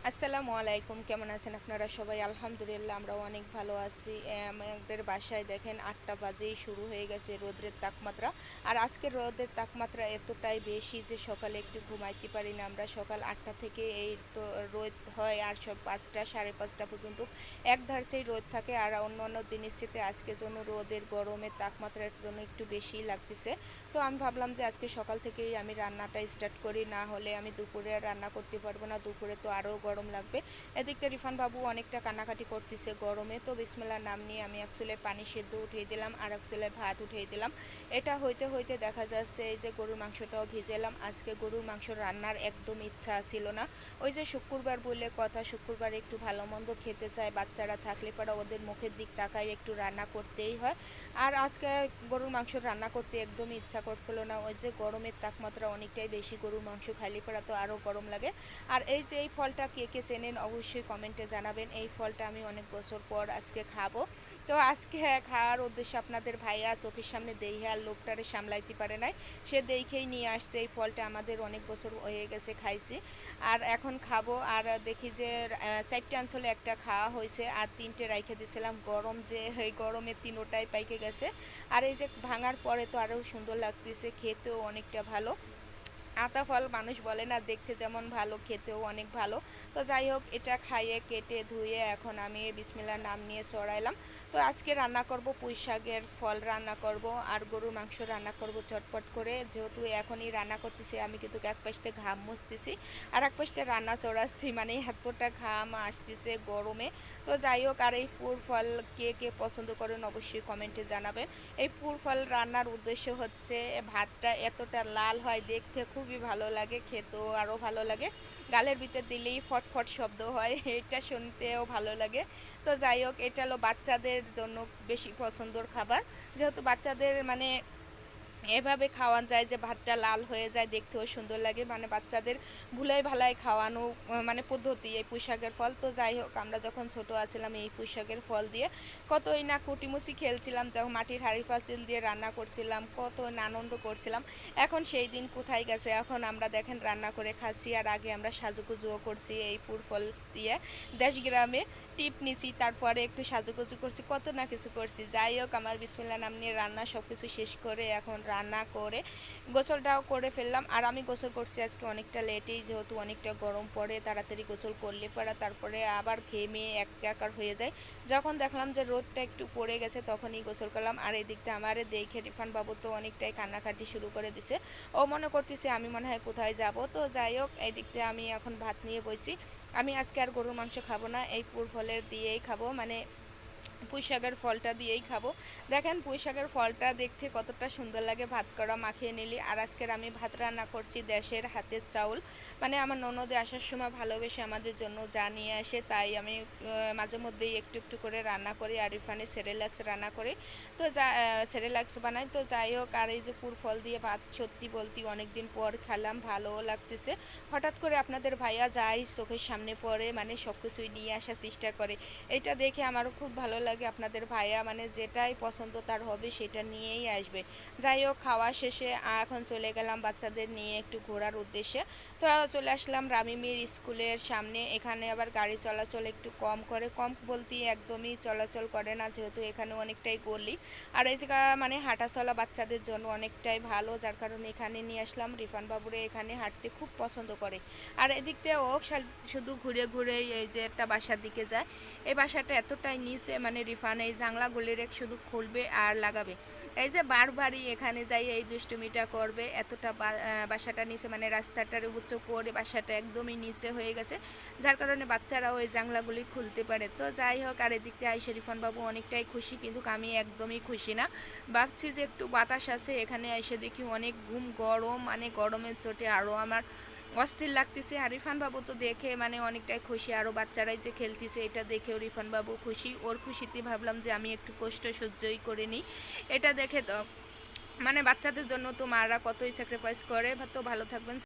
আসসালামু আলাইকুম, কেমন আছেন আপনারা সবাই? আলহামদুলিল্লাহ আমরাও অনেক ভালো আছি। আমাদের বাসায় দেখেন ৮টা বাজেই শুরু হয়ে গেছে রৌদ্রের তাপমাত্রা। আর আজকের রোদের তাপমাত্রা এতটাই বেশি যে সকালে একটু ঘুমাইতে পারি না আমরা। সকাল ৮টা থেকে এই তো রোদ হয় আর সব ৫টা ৫:৩০ পর্যন্ত একধারছেই রোদ থাকে। আর অন্যান্য দিনের চেয়ে আজকের জন্য রোদের গরমের তাপমাত্রার জন্য একটু বেশিই লাগতেছে। তো আমি ভাবলাম যে আজকে সকাল থেকেই আমি রান্নাটা স্টার্ট করি, না হলে আমি দুপুরে আর রান্না করতে পারবো না। দুপুরে তো আরও গরম লাগবে। এদিকটা রিফান বাবু অনেকটা কান্নাকাটি করতেছে গরমে, তো বিসমিল্লার নাম নিয়ে আমি এক চুলায় পানি সেদ্ধ উঠিয়ে দিলাম আর এক চুলায় ভাত উঠিয়ে দিলাম। এটা হইতে হইতে দেখা যাচ্ছে এই যে গরুর মাংসটাও ভিজেলাম। আজকে গরুর মাংস রান্নার একদম ইচ্ছা ছিল না। ওই যে শুক্রবার বলে কথা, শুক্রবার একটু ভালো মন্দ খেতে চায়, বাচ্চারা থাকলে পরে ওদের মুখের দিক তাকায় একটু রান্না করতেই হয়। আর আজকে গরুর মাংস রান্না করতে একদমই ইচ্ছা করছিল না। ওই যে গরমের তাপমাত্রা অনেকটাই বেশি, গরুর মাংস খাইলে পরে তো আরও গরম লাগে। আর এই যে এই ফলটা কে কে চেনেন অবশ্যই কমেন্টে জানাবেন। এই ফলটা আমি অনেক বছর পর আজকে খাবো। তো আজকে খাওয়ার উদ্দেশ্যে আপনাদের ভাইয়া চোখের সামনে দেইহে আর লোকটারে সামলাইতে পারে নাই, সে দেখেই নিয়ে আসছে। এই ফলটা আমাদের অনেক বছর হয়ে গেছে খাইছি, আর এখন খাবো। আর দেখি যে 4টে অঞ্চলে একটা খাওয়া হয়েছে আর 3টে রাইখে দিয়েছিলাম। গরম যে এই গরমে 3টাই পাইকে গেছে। আর এই যে ভাঙার পরে তো আরও সুন্দর লাগতেছে, খেতেও অনেকটা ভালো। আতা ফল মানুষ বলে না দেখতে যেমন ভালো, খেতেও অনেক ভালো। তো যাই হোক, এটা খাইয়ে কেটে ধুয়ে এখন আমি বিসমিল্লার নাম নিয়ে চড়াইলাম। তো আজকে রান্না করব পুঁই শাকের ফল রান্না করব আর গরুর মাংস রান্না করব চটপট করে। যেহেতু এখনই রান্না করতেছি আমি, কিন্তু এক পাশে ঘাম মুছতেছি আর এক পাশে রান্না চড়াচ্ছি, মানে এতটা ঘাম আসতেছে গরমে। তো যাই হোক, আর এই পুর ফল কে কে পছন্দ করেন অবশ্যই কমেন্টে জানাবেন। এই পুর ফল রান্নার উদ্দেশ্য হচ্ছে ভাতটা এতটা লাল হয়, দেখতে খুবই ভালো লাগে, খেতেও আরও ভালো লাগে। গালের ভিতর দিলেই ফটফট শব্দ হয়, এটা শুনতেও ভালো লাগে। তো যাই হোক, এটা হলো বাচ্চাদের জন্য বেশি পছন্দর খাবার। যেহেতু বাচ্চাদের মানে এভাবে খাওয়া যায় যে ভাতটা লাল হয়ে যায়, দেখতেও সুন্দর লাগে, মানে বাচ্চাদের ভুলাই ভালাই খাওয়ানো মানে পদ্ধতি এই পুঁইশাকের ফল। তো যাই হোক, আমরা যখন ছোট আছিলাম এই পুঁইশাকের ফল দিয়ে কতই না কুটিমুচি খেলছিলাম, যখন মাটির হাঁড়ি পাতিল দিয়ে রান্না করছিলাম, কত না আনন্দ করছিলাম। এখন সেই দিন কোথায় গেছে, এখন আমরা দেখেন রান্না করে খাচ্ছি। আর আগে আমরা সাজুগুজুও করছি এই পুর ফল দিয়ে, দেশ গ্রামে টিপ নিছি, তারপরে একটু সাজুগুজু করছি, কত না কিছু করছি। যাই হোক, আমার বিসমিল্লাহ নাম নিয়ে রান্না সব কিছু শেষ করে এখন রান্না করে গোসলটাও করে ফেললাম। আর আমি গোসল করছি আজকে অনেকটা লেটেই, যেহেতু অনেকটা গরম পড়ে, তাড়াতাড়ি গোসল করলে পরে তারপরে আবার ঘেমে একাকার হয়ে যায়। যখন দেখলাম যে রোদটা একটু পড়ে গেছে তখনই গোসল করলাম। আর এই দিকটা আমার দেখে রিফান বাবু তো অনেকটাই কান্নাকাটি শুরু করে দিছে, ও মনে করতেছে আমি মনে হয় কোথায় যাব। তো যাই হোক, এই দিকটা আমি এখন ভাত নিয়ে বসি। আমি আজকে আর গরুর মাংস খাবো না, এই পুর ফলের দিয়েই খাবো, মানে পুঁইশাকের ফলটা দিয়েই খাবো। দেখেন পুঁইশাকের ফলটা দেখতে কতটা সুন্দর লাগে ভাত করা মাখিয়ে নিলি। আর আজকের আমি ভাত রান্না করছি দেশের হাতের চাউল, মানে আমার ননদে আসার সময় ভালোবেসে আমাদের জন্য যা নিয়ে আসে তাই আমি মাঝে মধ্যেই একটু একটু করে রান্না করি। আর রিফানে সেরেলাক্স রান্না করি, তো যা সেরেলাক্স বানাই। তো যাই হোক, আর এই যে পুর ফল দিয়ে ভাত সত্যি বলতে অনেক দিন পর খেলাম, ভালোও লাগতেছে। হঠাৎ করে আপনাদের ভাইয়া যাই চোখের সামনে পড়ে মানে সব কিছুই নিয়ে আসার চেষ্টা করে, এটা দেখে আমারও খুব ভালো লাগে। আপনাদের ভাইয়া মানে যেটাই পছন্দ তার হবে সেটা নিয়েই আসবে। যাই হোক, খাওয়া শেষে এখন চলে গেলাম বাচ্চাদের নিয়ে একটু ঘোরার উদ্দেশ্যে। তো চলে আসলাম রামিমির স্কুলের সামনে। এখানে আবার গাড়ি চলাচল একটু কম করে, কম বলতে একদমই চলাচল করে না, যেহেতু এখানে অনেকটাই গলি। আর এই জায়গা মানে হাঁটা চলা বাচ্চাদের জন্য অনেকটাই ভালো, যার কারণে এখানে নিয়ে আসলাম। রিফান বাবুরে এখানে হাঁটতে খুব পছন্দ করে। আর এদিক দিয়ে ও শুধু ঘুরে ঘুরে এই যে একটা বাসার দিকে যায়। এই বাসাটা এতটাই নিচে, মানে রিফান এই জানলাগুলির শুধু খুলবে আর লাগাবে। এই যে বারবারই এখানে যাই এই দুষ্টুমিটা করবে, এতটা বাসাটা নিচে, মানে রাস্তাটার উঁচু করে বাসাটা একদমই নিচে হয়ে গেছে, যার কারণে বাচ্চারাও ওই জানলাগুলি খুলতে পারে। তো যাই হোক, আর এদিকতে আইসে রিফান বাবু অনেকটাই খুশি, কিন্তু আমি একদমই খুশি না। ভাবছি যে একটু বাতাস আছে, এখানে এসে দেখি অনেক ঘুম গরম, মানে গরমের চোটে আরও আমার অস্থির লাগতেছে। আর রিফান বাবু তো দেখে মানে অনেকটাই খুশি, আরও বাচ্চারাই যে খেলতেছে এটা দেখেও রিফান বাবু খুশি। ওর খুশিতে ভাবলাম যে আমি একটু কষ্ট সহ্যই করে নিই। এটা দেখে তো মানে বাচ্চাদের জন্য তো মারা কতই স্যাক্রিফাইস করে। তো ভালো থাকবেন।